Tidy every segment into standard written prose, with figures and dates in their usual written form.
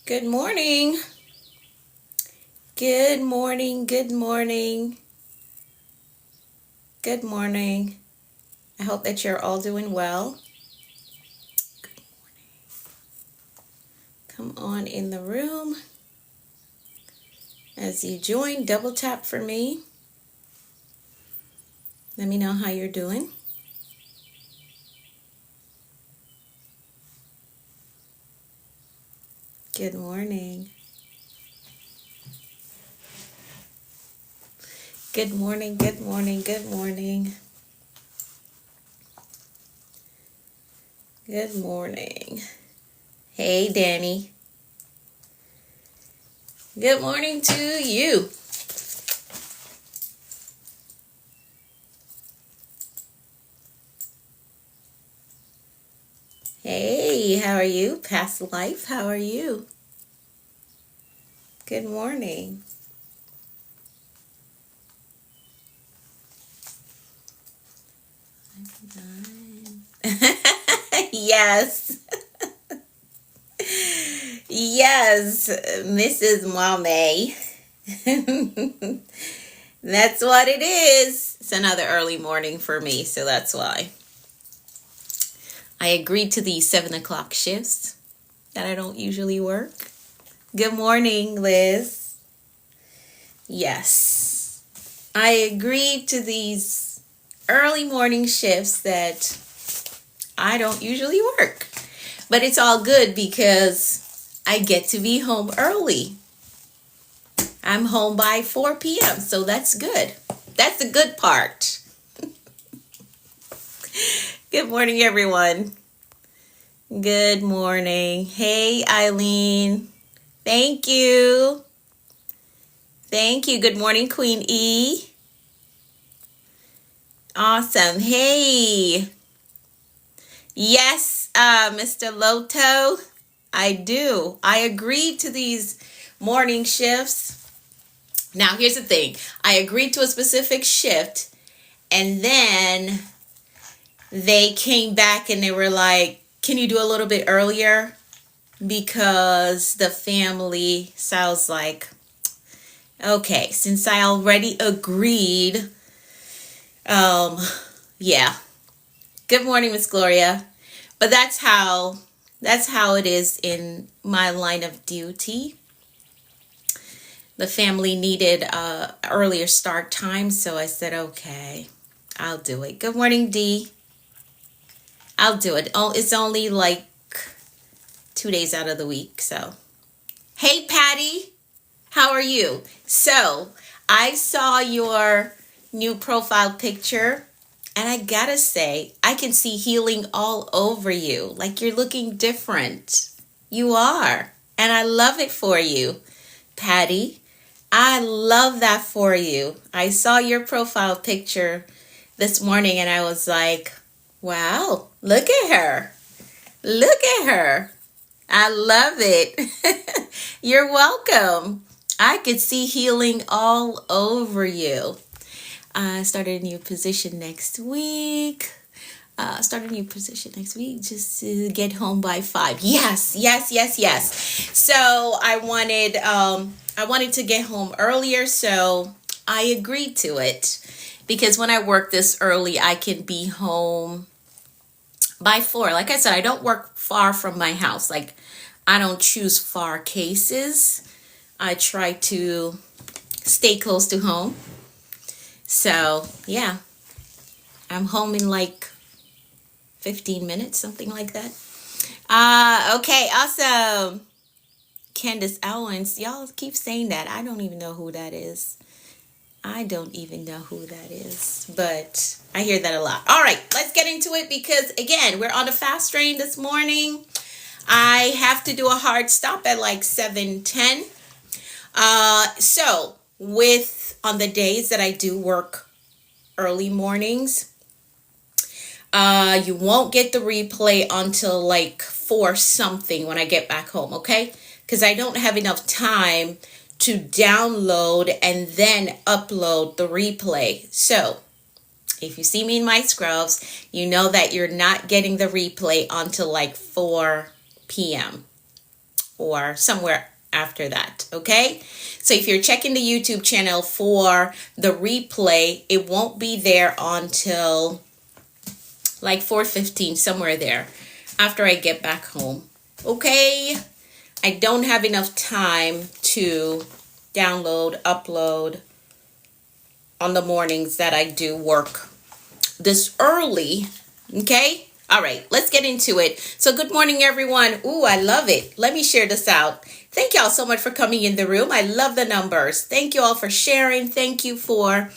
Good morning. Good morning. Good morning. Good morning. I hope that you're all doing well. Good morning. Come on in the room. As you join, double tap for me. Let me know how you're doing. Good morning. Good morning. Good morning. Good morning. Good morning. Hey, Danny. Good morning to you. Hey, how are you? Past life, how are you? Good morning. Yes. Yes, Mrs. Mommy. That's what it is. It's another early morning for me, so that's why. I agreed to these 7 o'clock shifts that I don't usually work. Good morning, Liz. Yes. I agreed to these early morning shifts that I don't usually work. But it's all good because I get to be home early. I'm home by 4 p.m., so that's good. That's the good part. Good morning, everyone. Good morning. Hey, Eileen. Thank you. Thank you. Good morning, Queen E. Awesome. Hey. Yes, Mr. Loto. I do. I agreed to these morning shifts. Now, here's the thing. I agreed to a specific shift, and then they came back and they were like, can you do a little bit earlier? Because the family sounds like, okay, since I already agreed, yeah. Good morning, Miss Gloria. But that's how it is in my line of duty. The family needed earlier start time, so I said, okay, I'll do it. Good morning, Dee. I'll do it. Oh, it's only like 2 days out of the week, so. Hey, Patty. How are you? So, I saw your new profile picture, and I gotta say, I can see healing all over you. Like you're looking different. You are. And I love it for you, Patty. I love that for you. I saw your profile picture this morning and I was like, wow, look at her. Look at her. I love it. You're welcome. I could see healing all over you. I started a new position next week. Just to get home by 5. Yes. So I wanted to get home earlier, so I agreed to it because when I work this early, I can be home by 4. Like I said, I don't work far from my house. Like I don't choose far cases. I try to stay close to home. So yeah, I'm home in like 15 minutes, something like that. Okay, awesome. Candace Owens, y'all keep saying that. I don't even know who that is. But I hear that a lot. All right, let's get into it because, again, we're on a fast train this morning. I have to do a hard stop at like 7:10. So, on the days that I do work early mornings, you won't get the replay until like 4 something when I get back home, okay? Because I don't have enough time to download and then upload the replay. So If you see me in my scrubs, you know that you're not getting the replay until like 4 p.m. or somewhere after that, okay? So if you're checking the YouTube channel for the replay, it won't be there until like 4:15, somewhere there, after I get back home, okay? I don't have enough time to download, upload on the mornings that I do work this early, okay? All right, let's get into it. So good morning, everyone. Ooh, I love it. Let me share this out. Thank y'all so much for coming in the room. I love the numbers. Thank you all for sharing. Thank you for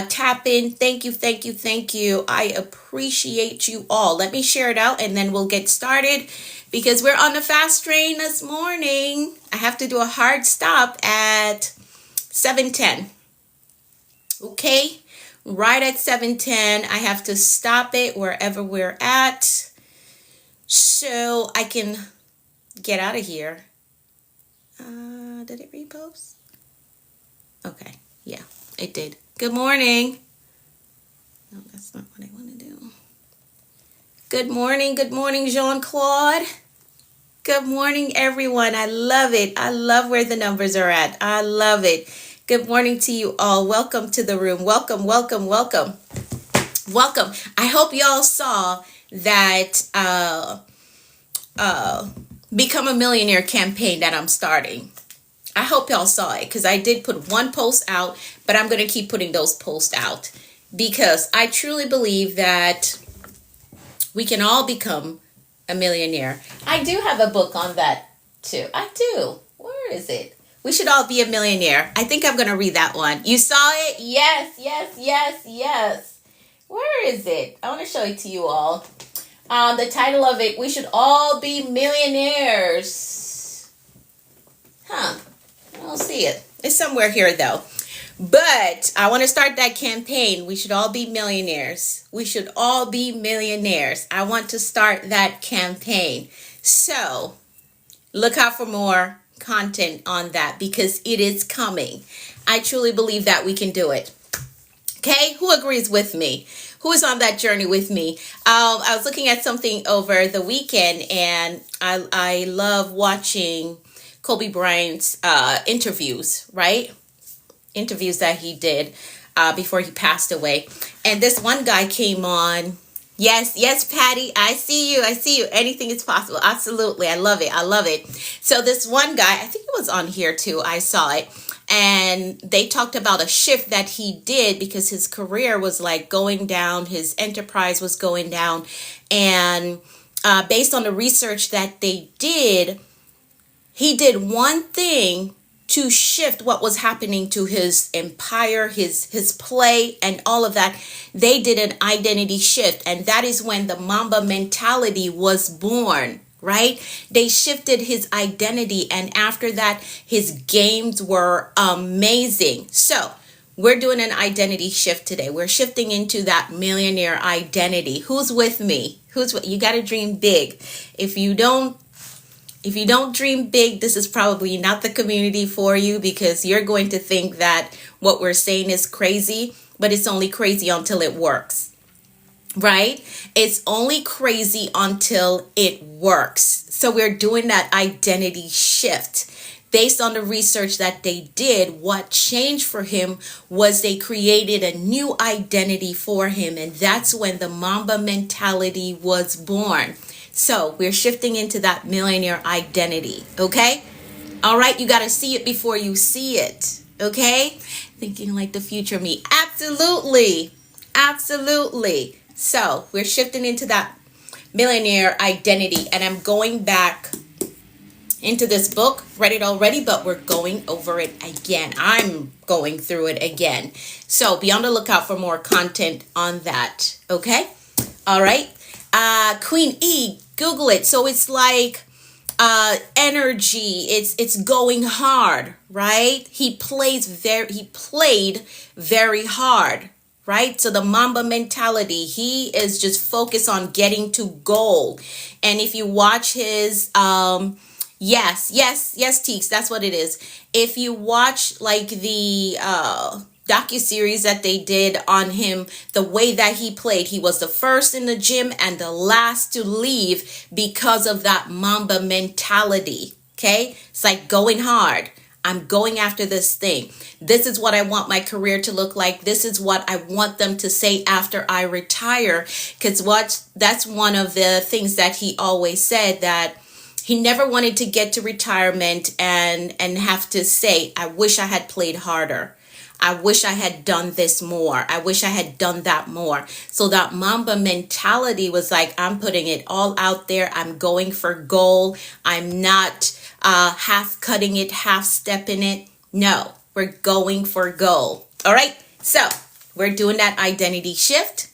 tapping. Thank you, thank you, thank you. I appreciate you all. Let me share it out and then we'll get started because we're on the fast train this morning. I have to do a hard stop at 7:10. Okay, right at 7:10, I have to stop it wherever we're at so I can get out of here. Did it repost? Okay, yeah, it did. Good morning. No, that's not what I want to do. Good morning, Jean-Claude. Good morning, everyone. I love it. I love where the numbers are at. I love it. Good morning to you all. Welcome to the room. Welcome, welcome, welcome. Welcome. I hope y'all saw that Become a Millionaire campaign that I'm starting. I hope y'all saw it because I did put one post out, but I'm going to keep putting those posts out because I truly believe that we can all become a millionaire. I do have a book on that too. I do. Where is it? We should all be a millionaire. I think I'm going to read that one. You saw it? Yes, yes, yes, yes. Where is it? I want to show it to you all. The title of it, We Should All Be Millionaires. Huh. I don't see it. It's somewhere here though. But I want to start that campaign. We should all be millionaires. We should all be millionaires. I want to start that campaign. So look out for more content on that because it is coming. I truly believe that we can do it. Okay, who agrees with me? Who is on that journey with me? I was looking at something over the weekend and I love watching Kobe Bryant's interviews, right? Interviews that he did before he passed away. And this one guy came on. Yes, yes, Patty, I see you. I see you. Anything is possible. Absolutely. I love it. I love it. So this one guy, I think he was on here too. I saw it. And they talked about a shift that he did because his career was like going down. His enterprise was going down. And based on the research that they did, he did one thing to shift what was happening to his empire, his play, and all of that. They did an identity shift. And that is when the Mamba mentality was born, right? They shifted his identity. And after that, his games were amazing. So we're doing an identity shift today. We're shifting into that millionaire identity. Who's with me? You got to dream big. If you don't dream big, this is probably not the community for you because you're going to think that what we're saying is crazy, but it's only crazy until it works, right? It's only crazy until it works. So we're doing that identity shift. Based on the research that they did, what changed for him was they created a new identity for him. And that's when the Mamba mentality was born. So we're shifting into that millionaire identity, okay? All right, you got to see it before you see it, okay? Thinking like the future me. Absolutely, absolutely. So we're shifting into that millionaire identity, and I'm going back into this book. Read it already, but we're going over it again. I'm going through it again. So be on the lookout for more content on that, okay? All right. Queen E, Google it. So it's like energy. It's going hard, right? He played very hard, right? So the Mamba mentality, he is just focused on getting to goal. And if you watch his yes, Teeks, that's what it is. If you watch like the docuseries that they did on him, the way that he played. He was the first in the gym and the last to leave because of that Mamba mentality. Okay? It's like going hard. I'm going after this thing. This is what I want my career to look like. This is what I want them to say after I retire. Because that's one of the things that he always said, that he never wanted to get to retirement and have to say, I wish I had played harder. I wish I had done this more. I wish I had done that more. So that Mamba mentality was like, I'm putting it all out there. I'm going for goal. I'm not half cutting it, half stepping it. No, we're going for goal. All right. So we're doing that identity shift.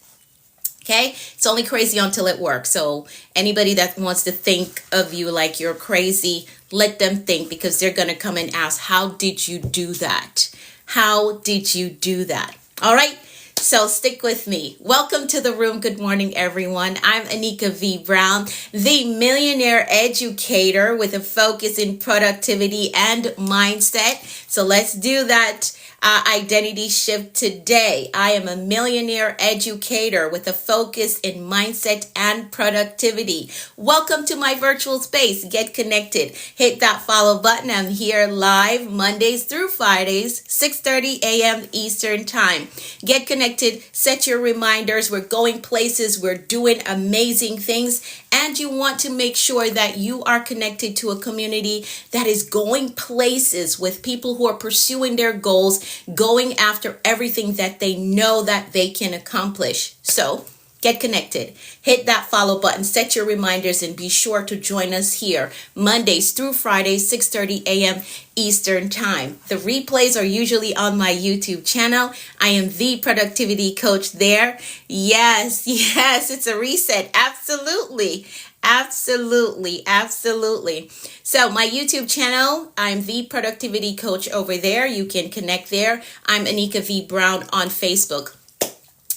Okay, it's only crazy until it works. So anybody that wants to think of you like you're crazy, let them think, because they're going to come and ask, how did you do that? How did you do that? All right, so stick with me. Welcome to the room. Good morning, everyone. I'm Anika V. Brown, the millionaire educator with a focus in productivity and mindset. So let's do that identity shift today. I am a millionaire educator with a focus in mindset and productivity. Welcome to my virtual space. Get connected. Hit that follow button. I'm here live Mondays through Fridays, 6:30 a.m. Eastern Time. Get connected. Set your reminders. We're going places. We're doing amazing things. And you want to make sure that you are connected to a community that is going places with people who are pursuing their goals, going after everything that they know that they can accomplish. So get connected. Hit that follow button, set your reminders, and be sure to join us here Mondays through Fridays, 6:30 a.m. Eastern Time. The replays are usually on my YouTube channel. I am the productivity coach there. Yes, it's a reset. Absolutely. So my YouTube channel, I'm the productivity coach over there. You can connect there. I'm Anika V. Brown on Facebook.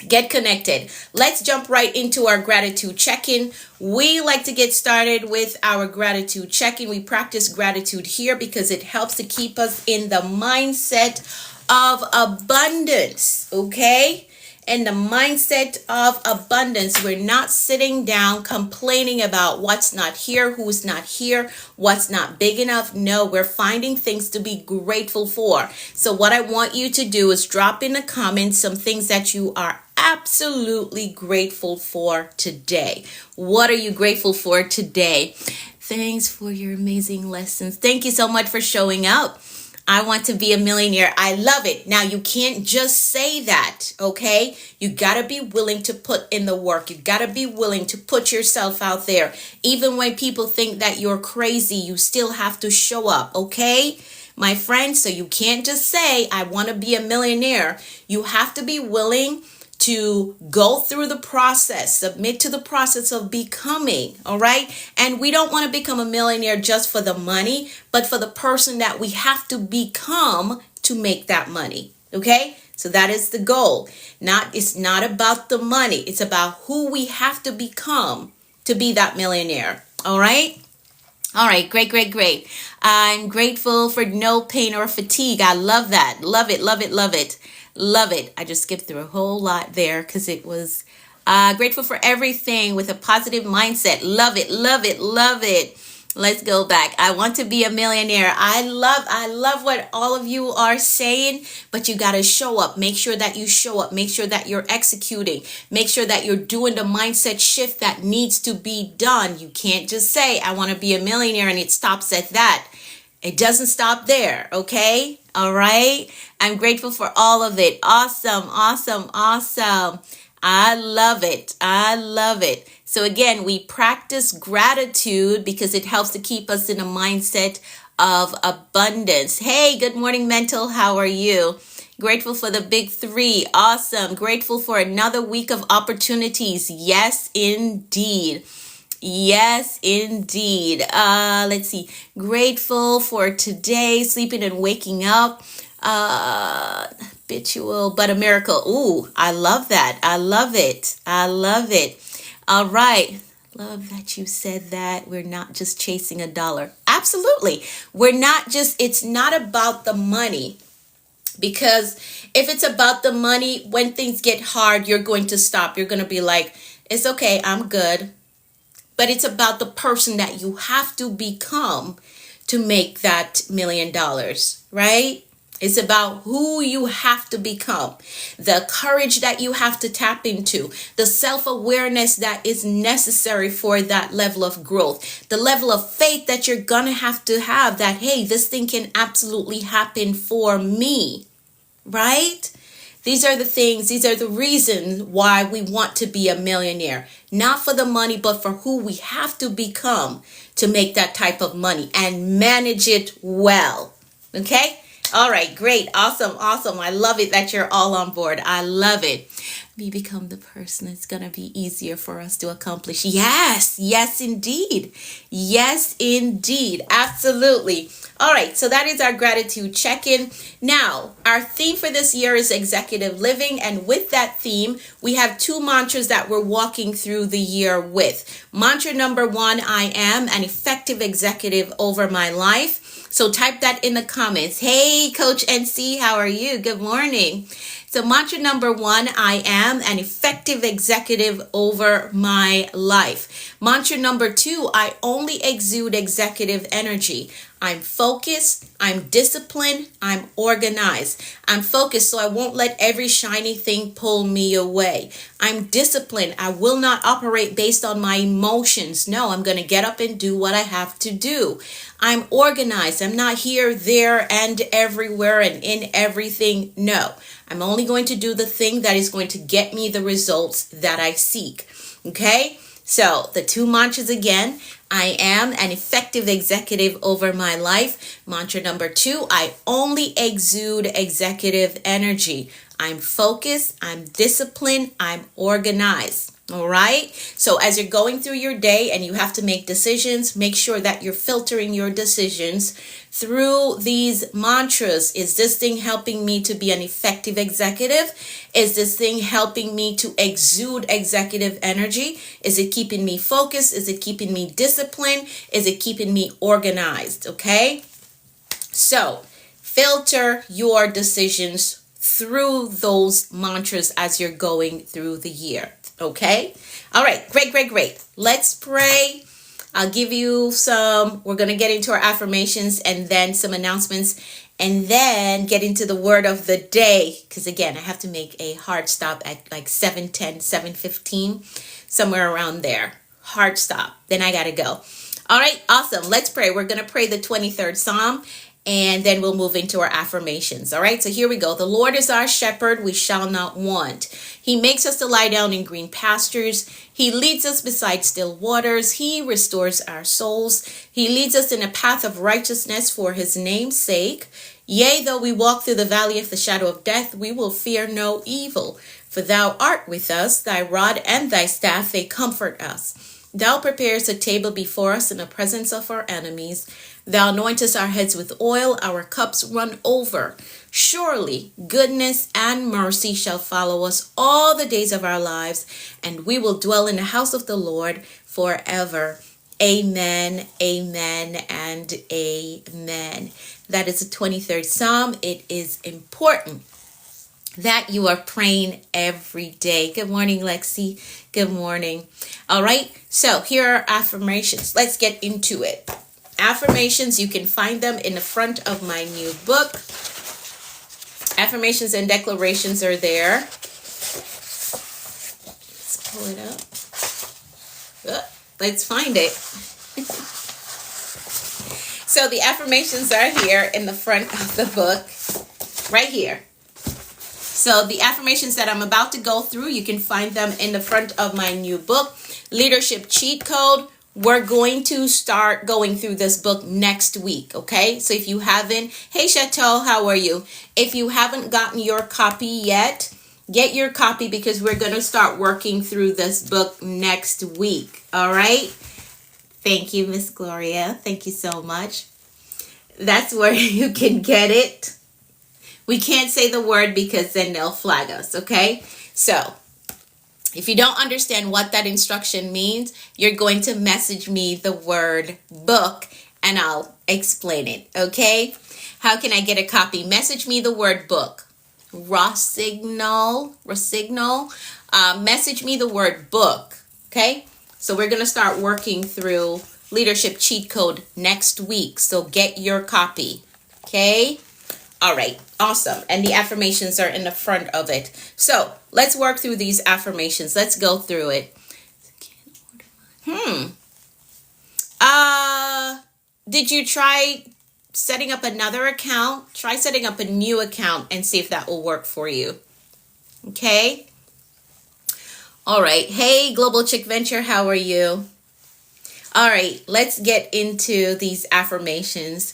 Get connected. Let's jump right into our gratitude check-in. We like to get started with our gratitude check-in. We practice gratitude here because it helps to keep us in the mindset of abundance, okay? In the mindset of abundance. We're not sitting down complaining about what's not here, who's not here, what's not big enough. No, we're finding things to be grateful for. So what I want you to do is drop in the comments some things that you are absolutely grateful for today. What are you grateful for today? Thanks for your amazing lessons. Thank you so much for showing up. I want to be a millionaire. I love it. Now, you can't just say that, okay? You got to be willing to put in the work. You got to be willing to put yourself out there. Even when people think that you're crazy, you still have to show up, okay? My friend, so you can't just say, I want to be a millionaire. You have to be willing to go through the process, submit to the process of becoming, all right? And we don't want to become a millionaire just for the money, but for the person that we have to become to make that money, okay? So that is the goal. It's not about the money. It's about who we have to become to be that millionaire, all right? All right, great. I'm grateful for no pain or fatigue. I love that. Love it. Love it. I just skipped through a whole lot there because it was grateful for everything with a positive mindset. Love it. Let's go back. I want to be a millionaire. I love what all of you are saying, but you got to show up. Make sure that you show up. Make sure that you're executing. Make sure that you're doing the mindset shift that needs to be done. You can't just say, I want to be a millionaire, and it stops at that. It doesn't stop there, okay? All right? I'm grateful for all of it. Awesome. I love it. So again, we practice gratitude because it helps to keep us in a mindset of abundance. Hey, good morning, Mental. How are you? Grateful for the big three. Awesome. Grateful for another week of opportunities. Yes, indeed. Let's see. Grateful for today, sleeping and waking up. Habitual, but a miracle. Ooh, I love that. I love it. All right. Love that you said that. We're not just chasing a dollar. Absolutely. It's not about the money. Because if it's about the money, when things get hard, you're going to stop. You're going to be like, it's okay, I'm good. But it's about the person that you have to become to make that $1,000,000, right? It's about who you have to become, the courage that you have to tap into, the self-awareness that is necessary for that level of growth, the level of faith that you're going to have that, hey, this thing can absolutely happen for me, right? These are the things, these are the reasons why we want to be a millionaire. Not for the money, but for who we have to become to make that type of money and manage it well. Okay? All right, great. Awesome, awesome. I love it that you're all on board. I love it. We become the person it's going to be easier for us to accomplish. Yes, yes, indeed. Yes, indeed. Absolutely. All right, so that is our gratitude check-in. Now, our theme for this year is executive living. And with that theme, we have 2 mantras that we're walking through the year with. Mantra number 1, I am an effective executive over my life. So type that in the comments. Hey, Coach NC, how are you? Good morning. So mantra number 1, I am an effective executive over my life. Mantra number 2, I only exude executive energy. I'm focused, I'm disciplined, I'm organized. I'm focused so I won't let every shiny thing pull me away. I'm disciplined. I will not operate based on my emotions. No, I'm going to get up and do what I have to do. I'm organized. I'm not here, there, and everywhere and in everything. No, I'm only going to do the thing that is going to get me the results that I seek. Okay? So the 2 mantras again. I am an effective executive over my life. Mantra number 2, I only exude executive energy. I'm focused, I'm disciplined, I'm organized. All right. So as you're going through your day and you have to make decisions, make sure that you're filtering your decisions through these mantras. Is this thing helping me to be an effective executive? Is this thing helping me to exude executive energy? Is it keeping me focused? Is it keeping me disciplined? Is it keeping me organized? Okay. So filter your decisions through those mantras as you're going through the year. Okay. All right. Great. Let's pray. I'll give you we're going to get into our affirmations and then some announcements and then get into the word of the day. Because again, I have to make a hard stop at like 7:10, 7:15, somewhere around there. Hard stop. Then I got to go. All right. Awesome. Let's pray. We're going to pray the 23rd Psalm. And then we'll move into our affirmations. All right, so here we go. The Lord is our shepherd, we shall not want. He makes us to lie down in green pastures. He leads us beside still waters. He restores our souls. He leads us in a path of righteousness for his name's sake. Yea, though we walk through the valley of the shadow of death, we will fear no evil. For thou art with us, thy rod and thy staff, they comfort us. Thou preparest a table before us in the presence of our enemies. Thou anointest our heads with oil, our cups run over. Surely goodness and mercy shall follow us all the days of our lives, and we will dwell in the house of the Lord forever. Amen, amen, and amen. That is the 23rd Psalm. It is important that you are praying every day. Good morning, Lexi. Good morning. All right, so here are affirmations. Let's get into it. Affirmations, you can find them in the front of my new book. Affirmations and declarations are there. Let's pull it up. Let's find it. So the affirmations are here in the front of the book, right here. So the affirmations that I'm about to go through, you can find them in the front of my new book, Leadership Cheat Code. We're going to start going through this book next week, okay? So if you haven't, hey Chateau, how are you? If you haven't gotten your copy yet, get your copy because we're going to start working through this book next week, all right? Thank you, Miss Gloria. Thank you so much. That's where you can get it. We can't say the word because then they'll flag us, okay? So if you don't understand what that instruction means, you're going to message me the word book and I'll explain it, okay? How can I get a copy? Message me the word book. Rossignol. Message me the word book, okay? So we're going to start working through Leadership Cheat Code next week. So get your copy, okay? All right, awesome. And the affirmations are in the front of it. So let's work through these affirmations. Let's go through it. Did you try setting up another account? Try setting up a new account and see if that will work for you. Okay? All right. Hey, Global Chick Venture, how are you? All right, let's get into these affirmations.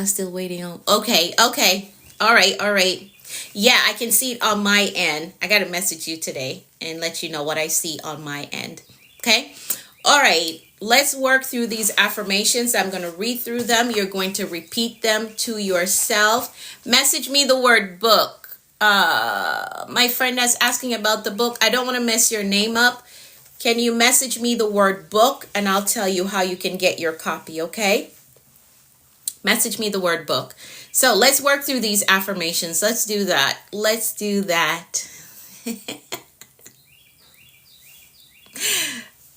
Still waiting on. Okay. All right. Yeah, I can see it on my end. I got to message you today and let you know what I see on my end. Okay? All right. Let's work through these affirmations. I'm going to read through them. You're going to repeat them to yourself. Message me the word book. My friend that's asking about the book, I don't want to mess your name up. Can you message me the word book and I'll tell you how you can get your copy, okay? Message me the word book. So let's work through these affirmations. Let's do that.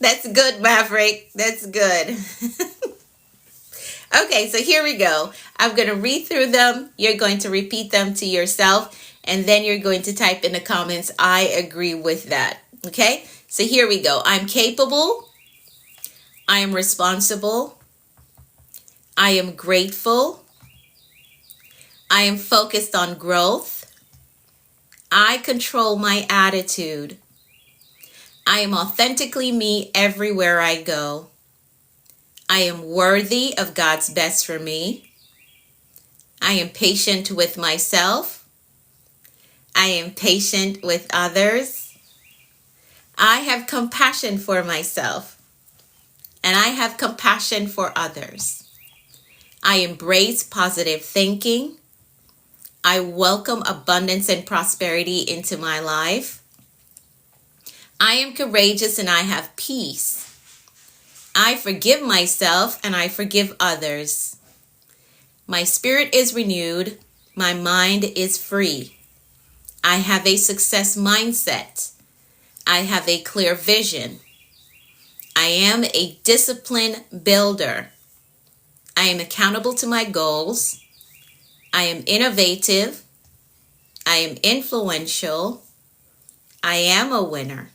That's good, Maverick. That's good. Okay, so here we go. I'm going to read through them. You're going to repeat them to yourself. And then you're going to type in the comments, I agree with that. Okay, so here we go. I'm capable. I am responsible. I am grateful. I am focused on growth. I control my attitude. I am authentically me everywhere I go. I am worthy of God's best for me. I am patient with myself. I am patient with others. I have compassion for myself. And I have compassion for others. I embrace positive thinking. I welcome abundance and prosperity into my life. I am courageous and I have peace. I forgive myself and I forgive others. My spirit is renewed. My mind is free. I have a success mindset. I have a clear vision. I am a discipline builder. I am accountable to my goals. I am innovative. I am influential. I am a winner.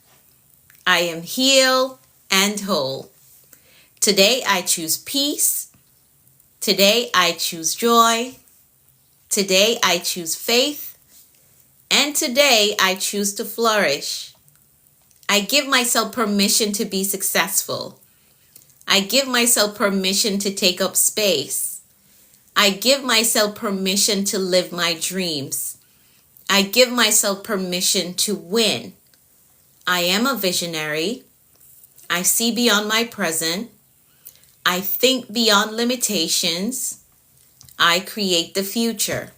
I am healed and whole. Today I choose peace. Today I choose joy. Today I choose faith. And today I choose to flourish. I give myself permission to be successful. I give myself permission to take up space. I give myself permission to live my dreams. I give myself permission to win. I am a visionary. I see beyond my present. I think beyond limitations. I create the future.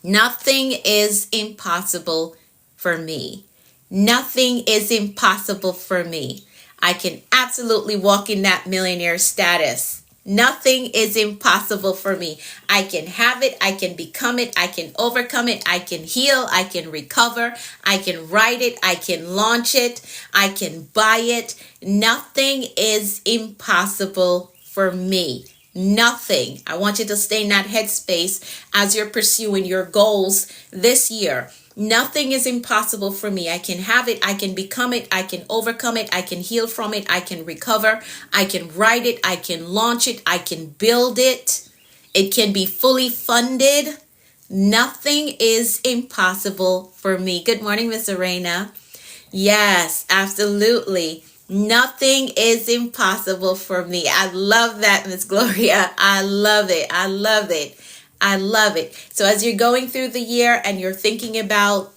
Nothing is impossible for me. Nothing is impossible for me. I can absolutely walk in that millionaire status. Nothing is impossible for me. I can have it. I can become it. I can overcome it. I can heal. I can recover. I can write it. I can launch it. I can buy it. Nothing is impossible for me. Nothing. I want you to stay in that headspace as you're pursuing your goals this year. Nothing is impossible for me. I can have it. I can become it. I can overcome it. I can heal from it. I can recover. I can write it. I can launch it. I can build it. It can be fully funded. Nothing is impossible for me. Good morning, Miss Arena. Yes, absolutely. Nothing is impossible for me. I love that, Miss Gloria. I love it. I love it. I love it. So as you're going through the year and you're thinking about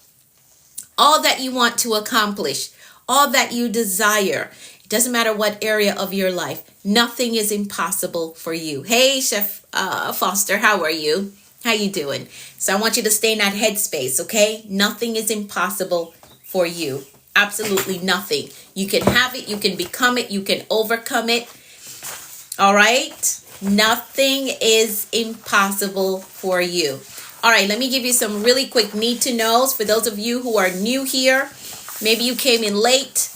all that you want to accomplish, all that you desire, it doesn't matter what area of your life, nothing is impossible for you. Hey, Chef Foster, how are you? How you doing? So I want you to stay in that headspace, okay? Nothing is impossible for you. Absolutely nothing. You can have it. You can become it. You can overcome it. All right? Nothing is impossible for you. All right, let me give you some really quick need to knows for those of you who are new here. Maybe you came in late.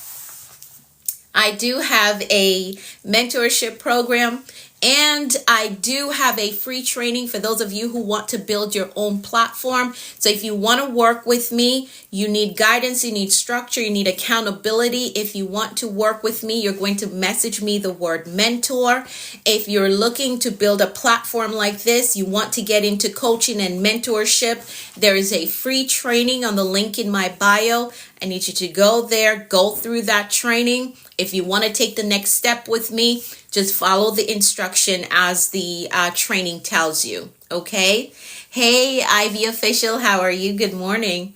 I do have a mentorship program, and I do have a free training for those of you who want to build your own platform. So if you want to work with me, you need guidance, you need structure, you need accountability. If you want to work with me, you're going to message me the word mentor. If you're looking to build a platform like this, you want to get into coaching and mentorship, there is a free training on the link in my bio. I need you to go there, go through that training. If you want to take the next step with me, just follow the instruction as the training tells you. Okay. Hey, Ivy Official, how are you? Good morning.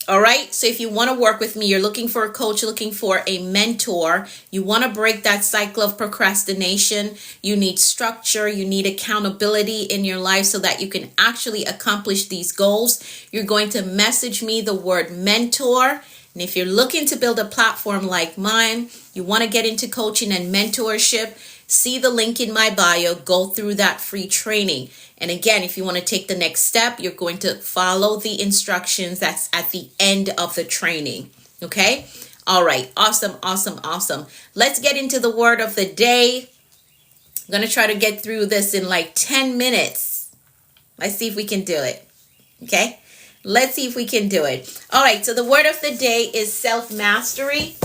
All right. So if you want to work with me, you're looking for a coach, looking for a mentor, you want to break that cycle of procrastination, you need structure, you need accountability in your life so that you can actually accomplish these goals, you're going to message me the word mentor. And if you're looking to build a platform like mine, you want to get into coaching and mentorship, see the link in my bio, go through that free training. And again, if you want to take the next step, you're going to follow the instructions that's at the end of the training. Okay? All right. Awesome, awesome, awesome. Let's get into the word of the day. I'm going to try to get through this in like 10 minutes. Let's see if we can do it. Okay? Let's see if we can do it. All right, so the word of the day is self-mastery.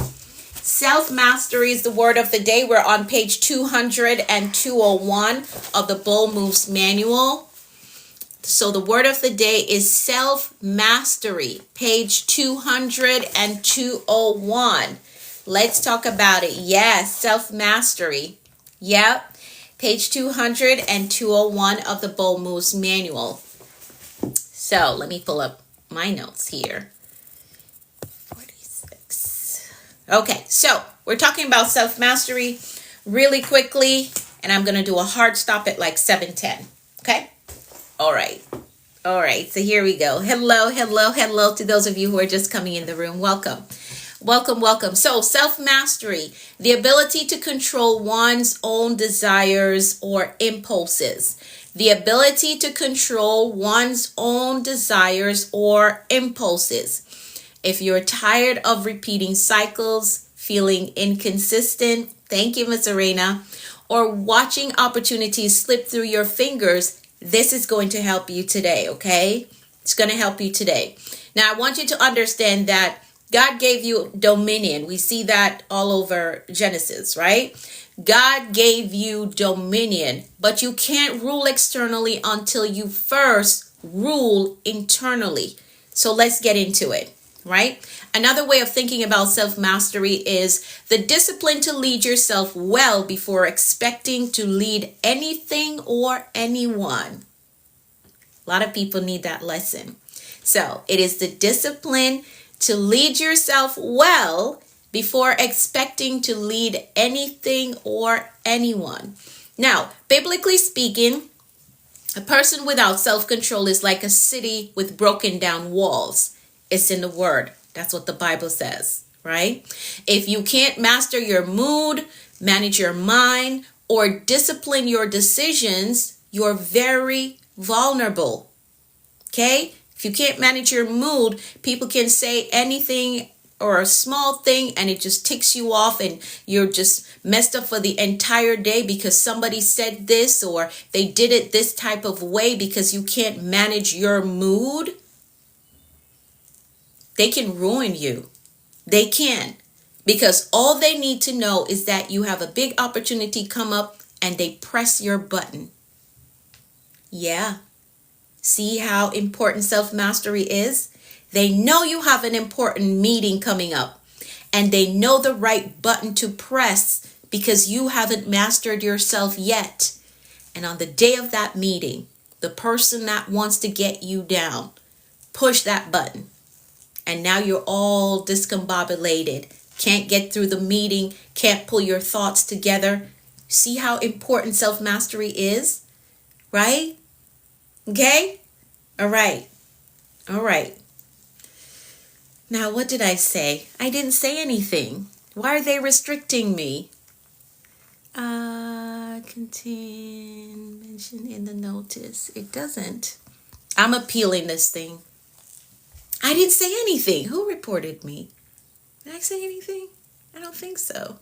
Self-mastery is the word of the day. We're on page 200 and 201 of the Bold Moves Manual. So the word of the day is self-mastery, page 200 and 201. Let's talk about it. Yes, self-mastery. Yep, page 200 and 201 of the Bold Moves Manual. So let me pull up my notes here. 46. Okay, so we're talking about self-mastery really quickly, and I'm going to do a hard stop at like 7:10. Okay? All right. All right, so here we go. Hello, hello, hello to those of you who are just coming in the room. Welcome. Welcome, welcome. So self-mastery, the ability to control one's own desires or impulses. The ability to control one's own desires or impulses. If you're tired of repeating cycles, feeling inconsistent, thank you, Miss Arena, or watching opportunities slip through your fingers, this is going to help you today, okay? It's going to help you today. Now, I want you to understand that God gave you dominion. We see that all over Genesis, right? God gave you dominion, but you can't rule externally until you first rule internally. So let's get into it, right? Another way of thinking about self-mastery is the discipline to lead yourself well before expecting to lead anything or anyone. A lot of people need that lesson. So it is the discipline to lead yourself well before expecting to lead anything or anyone. Now, biblically speaking, a person without self-control is like a city with broken down walls. It's in the word. That's what the Bible says, right? If you can't master your mood, manage your mind, or discipline your decisions, you're very vulnerable. Okay? If you can't manage your mood, people can say anything or a small thing and it just ticks you off and you're just messed up for the entire day because somebody said this or they did it this type of way. Because you can't manage your mood, they can ruin you. They can. Because all they need to know is that you have a big opportunity come up and they press your button. Yeah. See how important self-mastery is? They know you have an important meeting coming up and they know the right button to press because you haven't mastered yourself yet. And on the day of that meeting, the person that wants to get you down, push that button. And now you're all discombobulated. Can't get through the meeting, can't pull your thoughts together. See how important self-mastery is, right? Okay? All right. All right. Now, what did I say? I didn't say anything. Why are they restricting me? Contain mention in the notice. It doesn't. I'm appealing this thing. I didn't say anything. Who reported me? Did I say anything? I don't think so.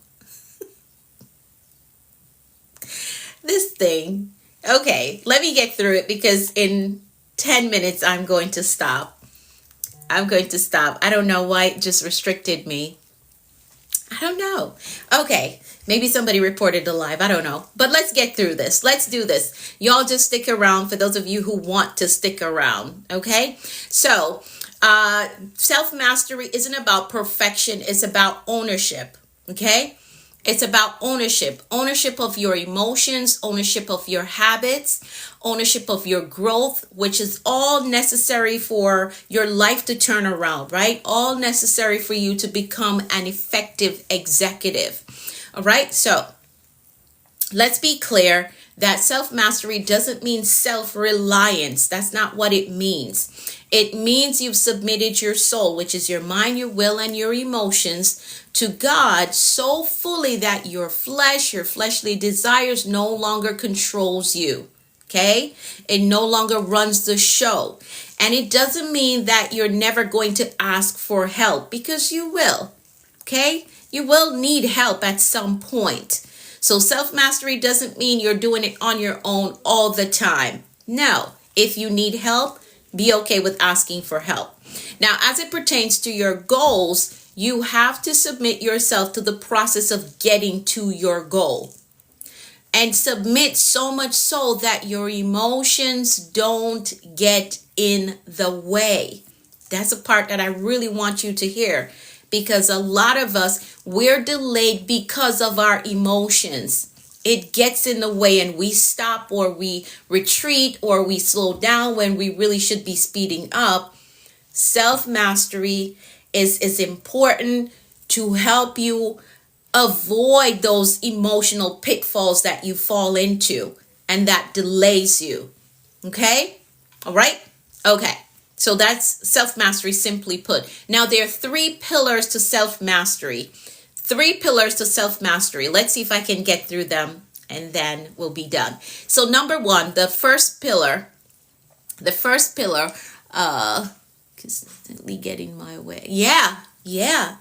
This thing. Okay, let me get through it because in 10 minutes I'm going to stop. I don't know why it just restricted me. I don't know. Okay, maybe somebody reported a live. I don't know. But let's get through this. Let's do this. Y'all just stick around for those of you who want to stick around. Okay? So, self-mastery isn't about perfection. It's about ownership. Okay? It's about ownership. Ownership of your emotions, ownership of your habits, ownership of your growth, which is all necessary for your life to turn around, right? All necessary for you to become an effective executive. All right. So let's be clear that self-mastery doesn't mean self-reliance. That's not what it means. It means you've submitted your soul, which is your mind, your will, and your emotions, to God so fully that your flesh, your fleshly desires no longer controls you. Okay? It no longer runs the show. And it doesn't mean that you're never going to ask for help, because you will. Okay? You will need help at some point. So self-mastery doesn't mean you're doing it on your own all the time. No. If you need help, be okay with asking for help. Now, as it pertains to your goals, you have to submit yourself to the process of getting to your goal. And submit so much so that your emotions don't get in the way. That's a part that I really want you to hear. Because a lot of us, we're delayed because of our emotions. It gets in the way and we stop, or we retreat, or we slow down when we really should be speeding up. Self-mastery is important to help you avoid those emotional pitfalls that you fall into and that delays you. Okay? All right? Okay. So that's self-mastery simply put. Now there are 3 pillars to self-mastery. 3 pillars to self-mastery. Let's see if I can get through them and then we'll be done. So number 1, the first pillar, consistently get in my way. Yeah.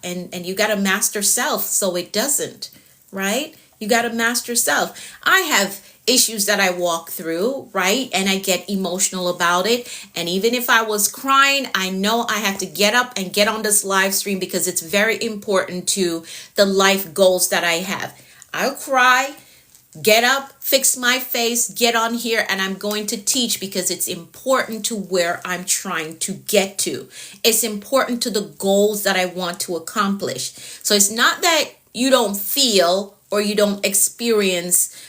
And you got to master self so it doesn't, right? You got to master self. I have issues that I walk through, right? And I get emotional about it. And even if I was crying, I know I have to get up and get on this live stream because it's very important to the life goals that I have. I'll cry, get up, fix my face, get on here, and I'm going to teach because it's important to where I'm trying to get to. It's important to the goals that I want to accomplish. So it's not that you don't feel or you don't experience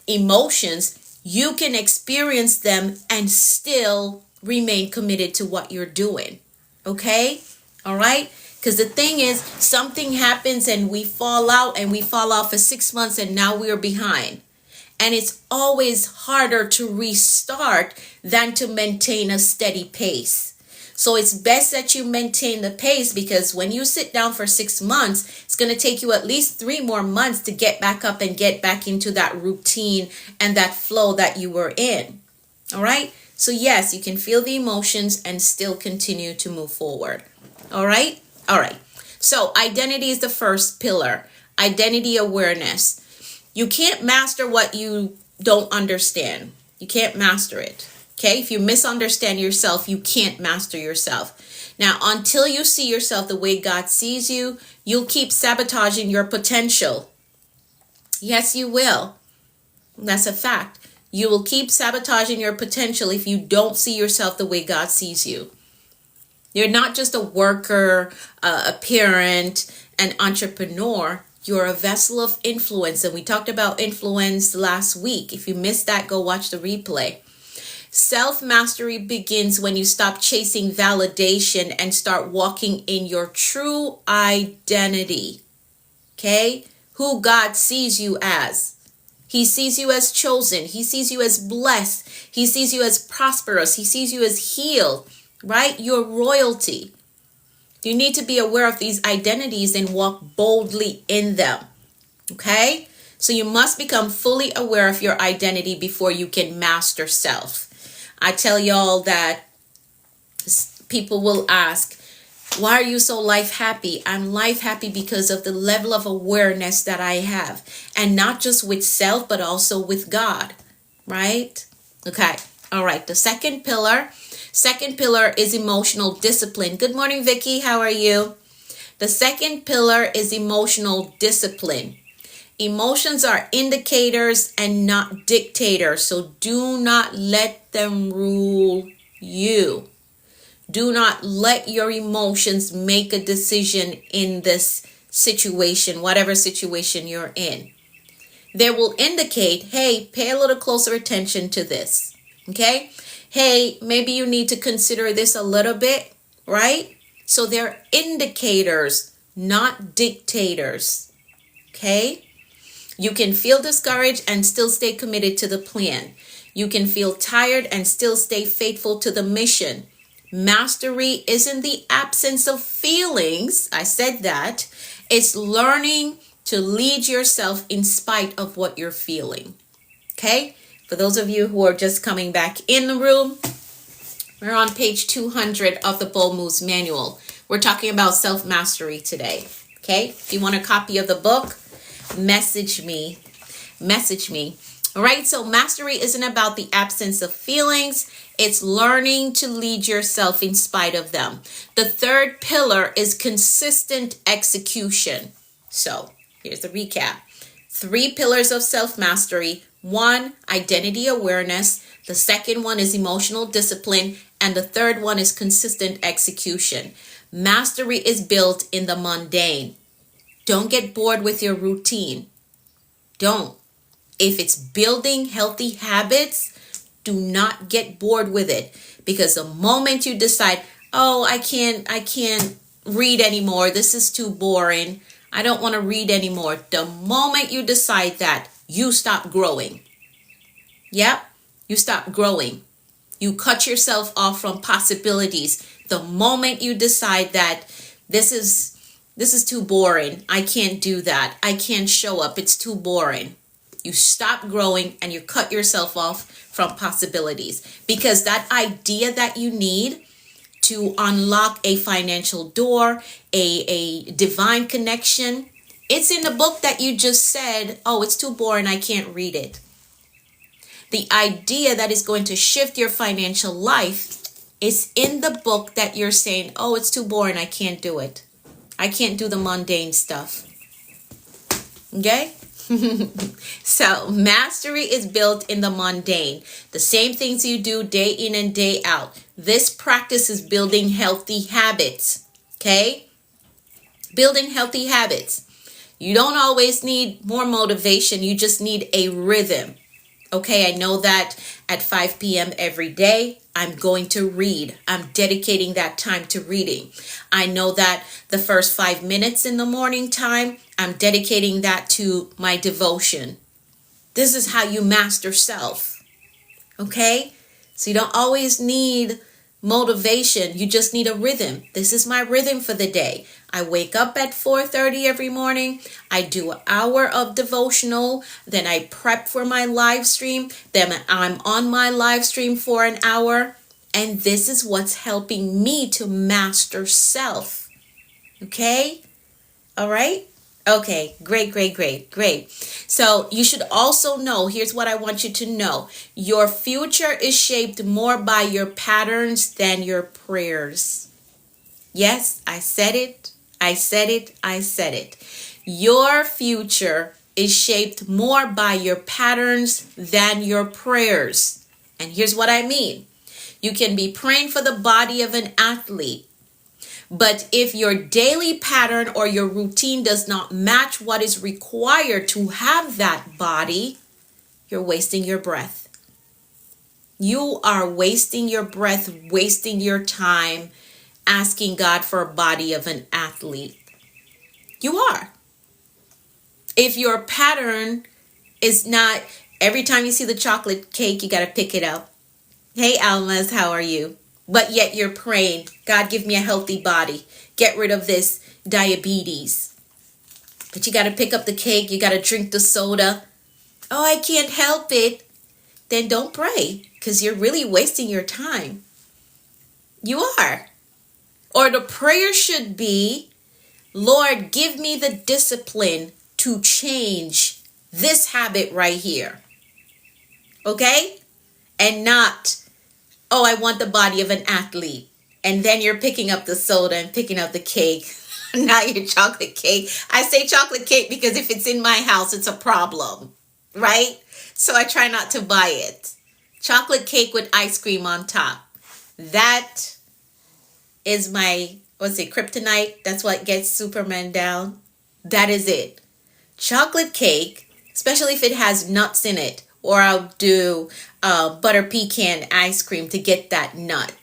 emotions. You can experience them and still remain committed to what you're doing. Okay? All right? Because the thing is, something happens and we fall out for 6 months and now we're behind. And it's always harder to restart than to maintain a steady pace. So it's best that you maintain the pace, because when you sit down for 6 months, it's going to take you at least 3 more months to get back up and get back into that routine and that flow that you were in. All right? So yes, you can feel the emotions and still continue to move forward. All right? All right. So identity is the first pillar. Identity awareness. You can't master what you don't understand. You can't master it. Okay? If you misunderstand yourself, you can't master yourself. Now, until you see yourself the way God sees you, you'll keep sabotaging your potential. Yes, you will. That's a fact. You will keep sabotaging your potential if you don't see yourself the way God sees you. You're not just a worker, a parent, an entrepreneur. You're a vessel of influence. And we talked about influence last week. If you missed that, go watch the replay. Self-mastery begins when you stop chasing validation and start walking in your true identity. Okay? Who God sees you as. He sees you as chosen. He sees you as blessed. He sees you as prosperous. He sees you as healed. Right? Your royalty. You need to be aware of these identities and walk boldly in them. Okay? So you must become fully aware of your identity before you can master self. I tell y'all that people will ask, why are you so life happy? I'm life happy because of the level of awareness that I have. And not just with self, but also with God. Right? Okay. All right. The second pillar. Second pillar is emotional discipline. Good morning, Vicky. How are you? The second pillar is emotional discipline. Emotions are indicators and not dictators. So do not let them rule you. Do not let your emotions make a decision in this situation, whatever situation you're in. They will indicate, hey, pay a little closer attention to this. Okay? Hey, maybe you need to consider this a little bit, right? So they're indicators, not dictators. Okay? You can feel discouraged and still stay committed to the plan. You can feel tired and still stay faithful to the mission. Mastery isn't the absence of feelings. I said that. It's learning to lead yourself in spite of what you're feeling. Okay? For those of you who are just coming back in the room, we're on page 200 of the Bold Moves Manual. We're talking about self-mastery today. Okay? If you want a copy of the book, message me. All right, so mastery isn't about the absence of feelings. It's learning to lead yourself in spite of them. The third pillar is consistent execution. So here's the recap. 3 pillars of self-mastery. 1, identity awareness. The second one is emotional discipline. And the third one is consistent execution. Mastery is built in the mundane. Don't get bored with your routine. Don't. If it's building healthy habits, do not get bored with it. Because the moment you decide, oh, I can't read anymore. This is too boring. I don't want to read anymore. The moment you decide that, you stop growing. Yep, you stop growing. You cut yourself off from possibilities. The moment you decide that this is too boring. I can't do that. I can't show up. It's too boring. You stop growing and you cut yourself off from possibilities, because that idea that you need to unlock a financial door, a divine connection, it's in the book that you just said, oh, it's too boring. I can't read it. The idea that is going to shift your financial life is in the book that you're saying, oh, it's too boring. I can't do it. I can't do the mundane stuff. Okay? So mastery is built in the mundane. The same things you do day in and day out. This practice is building healthy habits. Okay? Building healthy habits. You don't always need more motivation. You just need a rhythm. Okay, I know that at 5 p.m. every day, I'm going to read. I'm dedicating that time to reading. I know that the first 5 minutes in the morning time, I'm dedicating that to my devotion. This is how you master self. Okay? So you don't always need motivation. You just need a rhythm. This is my rhythm for the day. I wake up at 4:30 every morning. I do an hour of devotional. Then I prep for my live stream. Then I'm on my live stream for an hour. And this is what's helping me to master self. Okay? All right? Okay, great. So you should also know, here's what I want you to know. Your future is shaped more by your patterns than your prayers. Yes, I said it. Your future is shaped more by your patterns than your prayers. And here's what I mean. You can be praying for the body of an athlete, but if your daily pattern or your routine does not match what is required to have that body, you're wasting your breath. You are wasting your breath, wasting your time asking God for a body of an athlete. You are. If your pattern is not, every time you see the chocolate cake, you got to pick it up. Hey, Almas, how are you? But yet you're praying, God, give me a healthy body. Get rid of this diabetes. But you got to pick up the cake. You got to drink the soda. Oh, I can't help it. Then don't pray, because you're really wasting your time. You are. Or the prayer should be, Lord, give me the discipline to change this habit right here. Okay? And not, oh, I want the body of an athlete. And then you're picking up the soda and picking up the cake. Not your chocolate cake. I say chocolate cake because if it's in my house, it's a problem. Right? So I try not to buy it. Chocolate cake with ice cream on top. That is my, kryptonite. That's what gets Superman down. That is it. Chocolate cake, especially if it has nuts in it. Or I'll do butter pecan ice cream to get that nut.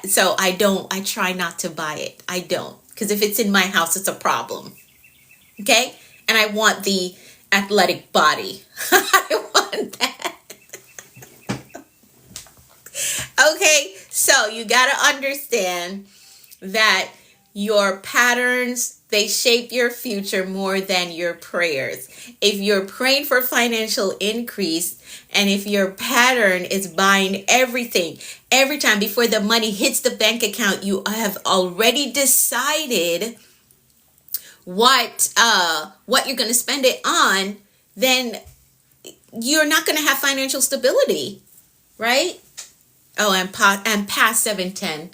So I try not to buy it. I don't. Because if it's in my house, it's a problem. Okay? And I want the athletic body. I want that. Okay? So you got to understand that your patterns, they shape your future more than your prayers. If you're praying for financial increase, and if your pattern is buying everything, every time before the money hits the bank account, you have already decided what you're going to spend it on, then you're not going to have financial stability, right? Oh, I'm past 7:10.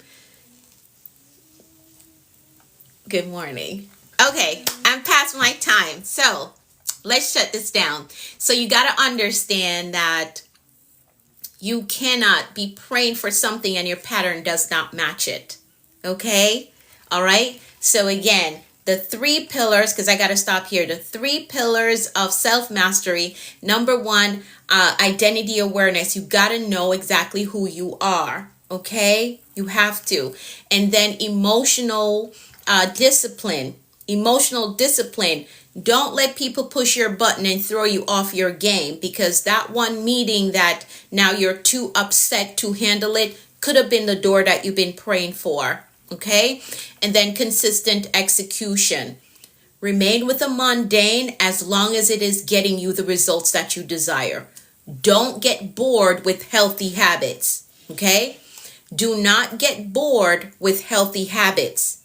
Good morning. Okay, I'm past my time. So let's shut this down. So you got to understand that you cannot be praying for something and your pattern does not match it. Okay? All right? So again, the 3 pillars, because I got to stop here. The 3 pillars of self-mastery. Number 1, identity awareness. You got to know exactly who you are. Okay? You have to. And then emotional discipline. Emotional discipline. Don't let people push your button and throw you off your game, because that one meeting that now you're too upset to handle it could have been the door that you've been praying for. Okay? And then consistent execution. Remain with the mundane as long as it is getting you the results that you desire. Don't get bored with healthy habits. Okay? Do not get bored with healthy habits.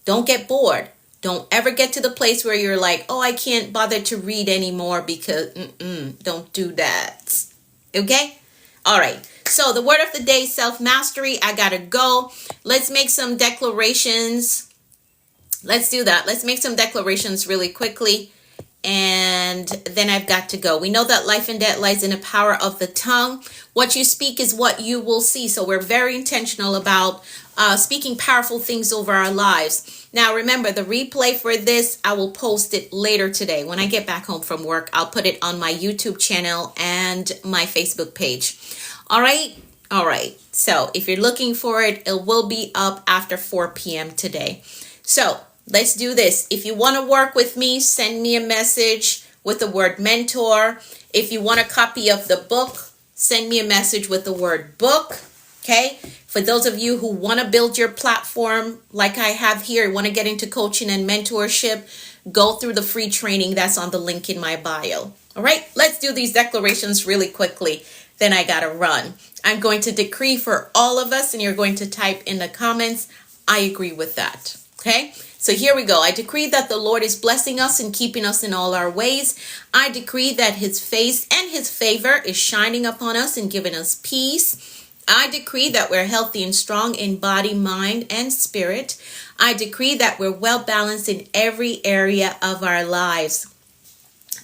Don't get bored. Don't ever get to the place where you're like, oh, I can't bother to read anymore because, don't do that. Okay? All right. So the word of the day, self-mastery. I got to go. Let's make some declarations. Let's do that. Let's make some declarations really quickly. And then I've got to go. We know that life and death lies in the power of the tongue. What you speak is what you will see. So we're very intentional about speaking powerful things over our lives. Now, remember, the replay for this, I will post it later today. When I get back home from work, I'll put it on my YouTube channel and my Facebook page. All right? All right. So if you're looking for it, it will be up after 4 p.m. today. So let's do this. If you want to work with me, send me a message with the word mentor. If you want a copy of the book, send me a message with the word book. Okay? For those of you who want to build your platform like I have here, want to get into coaching and mentorship, go through the free training that's on the link in my bio. All right? Let's do these declarations really quickly. Then I got to run. I'm going to decree for all of us, and you're going to type in the comments, I agree with that. Okay? So here we go. I decree that the Lord is blessing us and keeping us in all our ways. I decree that his face and his favor is shining upon us and giving us peace. I decree that we're healthy and strong in body, mind, and spirit. I decree that we're well balanced in every area of our lives.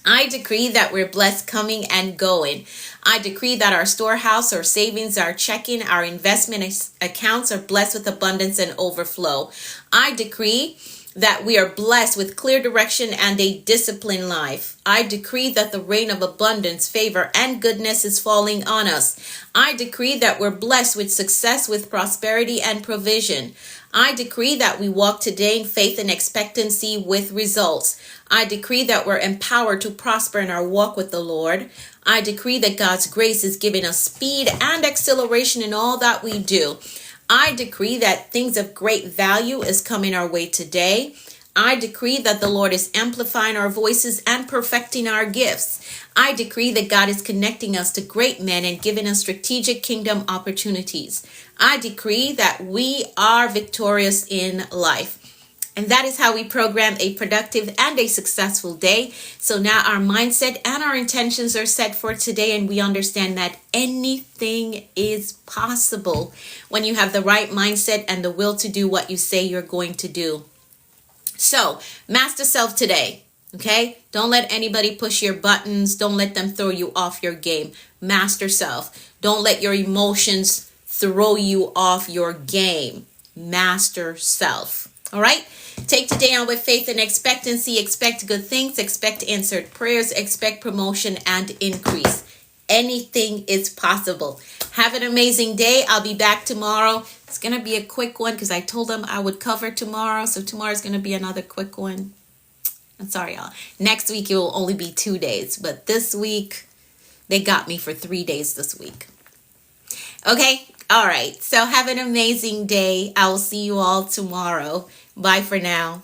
I decree that we're blessed coming and going. I decree that our storehouse, our savings, our checking, our investment accounts are blessed with abundance and overflow. I decree that we are blessed with clear direction and a disciplined life. I decree that the rain of abundance, favor, and goodness is falling on us. I decree that we're blessed with success, with prosperity and provision. I decree that we walk today in faith and expectancy with results. I decree that we're empowered to prosper in our walk with the Lord. I decree that God's grace is giving us speed and acceleration in all that we do. I decree that things of great value is coming our way today. I decree that the Lord is amplifying our voices and perfecting our gifts. I decree that God is connecting us to great men and giving us strategic kingdom opportunities. I decree that we are victorious in life. And that is how we program a productive and a successful day. So now our mindset and our intentions are set for today, and we understand that anything is possible when you have the right mindset and the will to do what you say you're going to do. So, master self today. Okay? Don't let anybody push your buttons. Don't let them throw you off your game. Master self. Don't let your emotions throw you off your game. Master self. All right? Take today on with faith and expectancy. Expect good things. Expect answered prayers. Expect promotion and increase. Anything is possible. Have an amazing day. I'll be back tomorrow. It's going to be a quick one because I told them I would cover tomorrow. So tomorrow's going to be another quick one. I'm sorry, y'all. Next week, it will only be 2 days. But this week, they got me for 3 days this week. Okay? All right. So have an amazing day. I will see you all tomorrow. Bye for now.